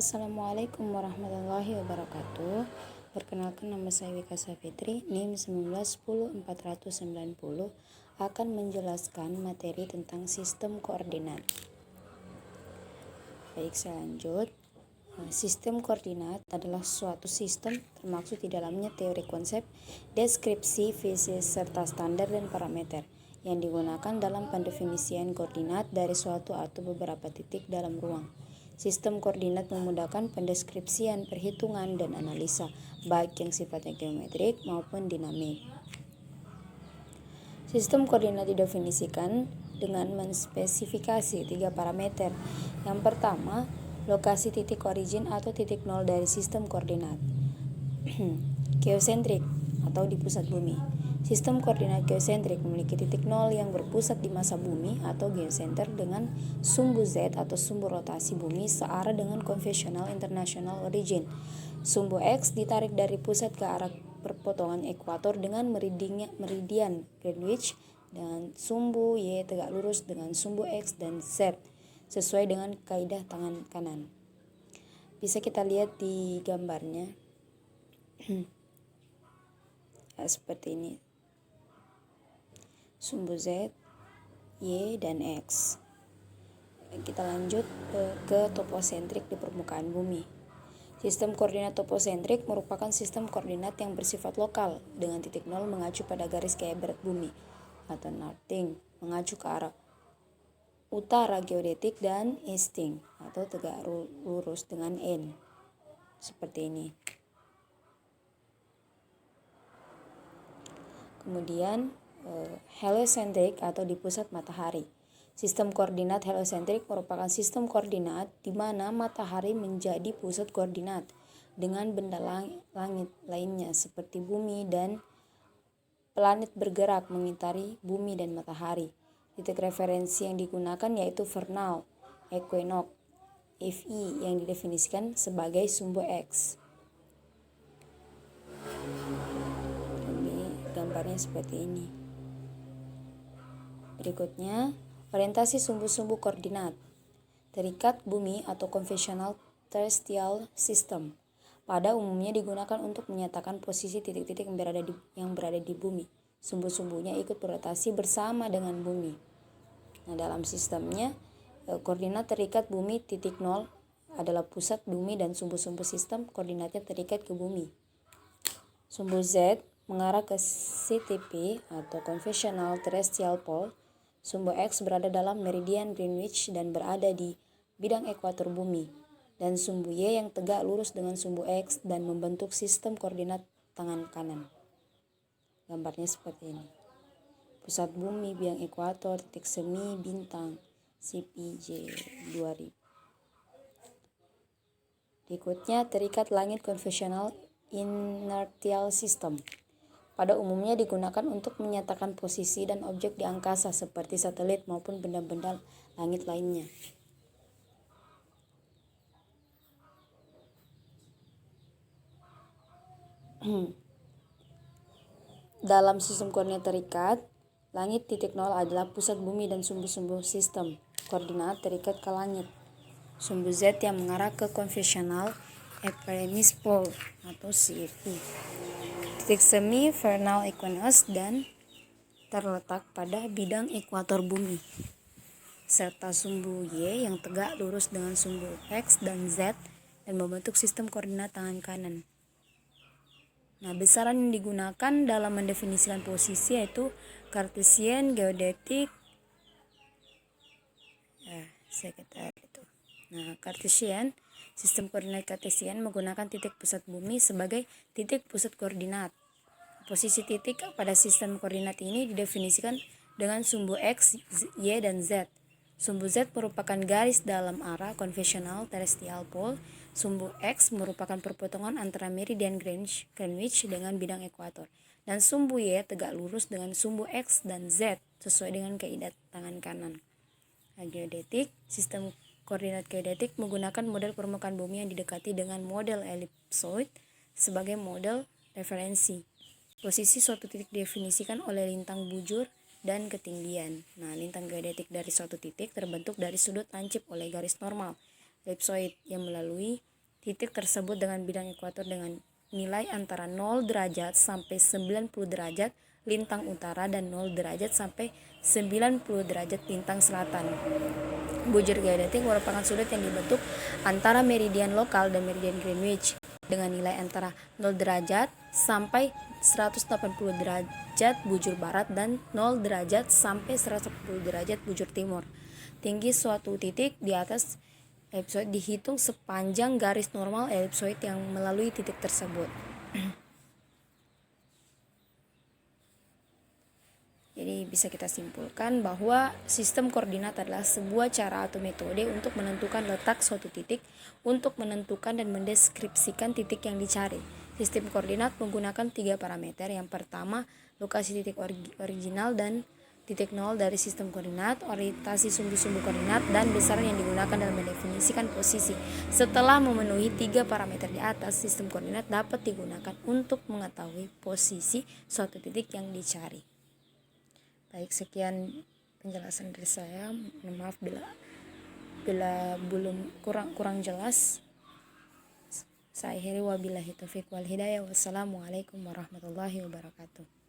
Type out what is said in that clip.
Assalamualaikum warahmatullahi wabarakatuh. Perkenalkan, nama saya Wika Safitri, NIM 1910490, akan menjelaskan materi tentang sistem koordinat. Baik, saya lanjut. Sistem koordinat adalah suatu sistem termaksud di dalamnya teori konsep, deskripsi, visi, serta standar dan parameter yang digunakan dalam pendefinisian koordinat dari suatu atau beberapa titik dalam ruang. Sistem koordinat memudahkan pendeskripsian, perhitungan, dan analisa, baik yang sifatnya geometrik maupun dinamik. Sistem koordinat didefinisikan dengan menspesifikasi 3 parameter. Yang pertama, lokasi titik origin atau titik nol dari sistem koordinat. Geosentrik atau di pusat bumi. Sistem koordinat geosentrik memiliki titik nol yang berpusat di masa bumi atau geosenter dengan sumbu Z atau sumbu rotasi bumi searah dengan konvensional international origin. Sumbu X ditarik dari pusat ke arah perpotongan ekuator dengan meridian Greenwich, dan sumbu Y tegak lurus dengan sumbu X dan Z sesuai dengan kaidah tangan kanan. Bisa kita lihat di gambarnya seperti ini. Sumbu Z, Y, dan X. Kita lanjut ke toposentrik di permukaan bumi. Sistem koordinat toposentrik merupakan sistem koordinat yang bersifat lokal dengan titik nol mengacu pada garis gaya berat bumi atau northing mengacu ke arah utara geodetik dan easting atau tegak lurus dengan N seperti ini. Kemudian heliocentrik atau di pusat matahari. Sistem koordinat heliocentrik merupakan sistem koordinat di mana matahari menjadi pusat koordinat dengan benda langit lainnya seperti bumi dan planet bergerak mengitari bumi dan matahari. Titik referensi yang digunakan yaitu vernal, equinox, Fi yang didefinisikan sebagai sumbu X. Ini gambarnya seperti ini. Berikutnya, orientasi sumbu-sumbu koordinat. Terikat bumi atau conventional terrestrial system pada umumnya digunakan untuk menyatakan posisi titik-titik yang berada di bumi. Sumbu-sumbunya ikut berotasi bersama dengan bumi. Nah, dalam sistemnya, koordinat terikat bumi titik nol adalah pusat bumi dan sumbu-sumbu sistem koordinatnya terikat ke bumi. Sumbu Z mengarah ke CTP atau conventional terrestrial pole. Sumbu X berada dalam meridian Greenwich dan berada di bidang ekuator bumi, dan sumbu Y yang tegak lurus dengan sumbu X dan membentuk sistem koordinat tangan kanan. Gambarnya seperti ini. Pusat bumi, bidang ekuator, titik semi, bintang, CPJ 2000. Berikutnya, terikat langit konvensional inertial system. Pada umumnya digunakan untuk menyatakan posisi dan objek di angkasa seperti satelit maupun benda-benda langit lainnya. Dalam sistem koordinat terikat, langit titik nol adalah pusat bumi dan sumbu-sumbu sistem koordinat terikat ke langit. Sumbu Z yang mengarah ke konvensional equinox pole atau CFP. Titik semi vernal equinox dan terletak pada bidang ekuator bumi, serta sumbu Y yang tegak lurus dengan sumbu X dan Z dan membentuk sistem koordinat tangan kanan. Nah, besaran yang digunakan dalam mendefinisikan posisi yaitu Cartesian, geodetik, Cartesian. Sistem koordinat Cartesian menggunakan titik pusat bumi sebagai titik pusat koordinat. Posisi titik pada sistem koordinat ini didefinisikan dengan sumbu X, Y, dan Z. Sumbu Z merupakan garis dalam arah konvensional terrestrial pole. Sumbu X merupakan perpotongan antara meridian Greenwich dengan bidang ekuator. Dan sumbu Y tegak lurus dengan sumbu X dan Z sesuai dengan kaidah tangan kanan. Geodetik. Sistem koordinat geodetik menggunakan model permukaan bumi yang didekati dengan model ellipsoid sebagai model referensi. Posisi suatu titik didefinisikan oleh lintang bujur dan ketinggian. Nah, lintang geodetik dari suatu titik terbentuk dari sudut lancip oleh garis normal ellipsoid yang melalui titik tersebut dengan bidang ekuator dengan nilai antara 0 derajat sampai 90 derajat lintang utara dan 0 derajat sampai 90 derajat lintang selatan. Bujur geodetik merupakan sudut yang dibentuk antara meridian lokal dan meridian Greenwich dengan nilai antara 0 derajat sampai 180 derajat bujur barat dan 0 derajat sampai 180 derajat bujur timur. Tinggi suatu titik di atas elipsoid dihitung sepanjang garis normal elipsoid yang melalui titik tersebut. Jadi bisa kita simpulkan bahwa sistem koordinat adalah sebuah cara atau metode untuk menentukan letak suatu titik, untuk menentukan dan mendeskripsikan titik yang dicari. Sistem koordinat menggunakan 3 parameter. Yang pertama, lokasi titik original dan titik nol dari sistem koordinat, orientasi sumbu-sumbu koordinat, dan besaran yang digunakan dalam mendefinisikan posisi. Setelah memenuhi 3 parameter di atas, sistem koordinat dapat digunakan untuk mengetahui posisi suatu titik yang dicari. Baik, sekian penjelasan dari saya. Maaf bila belum kurang jelas. Saya akhiri wabillahi taufiq wal hidayah. Wassalamualaikum warahmatullahi wabarakatuh.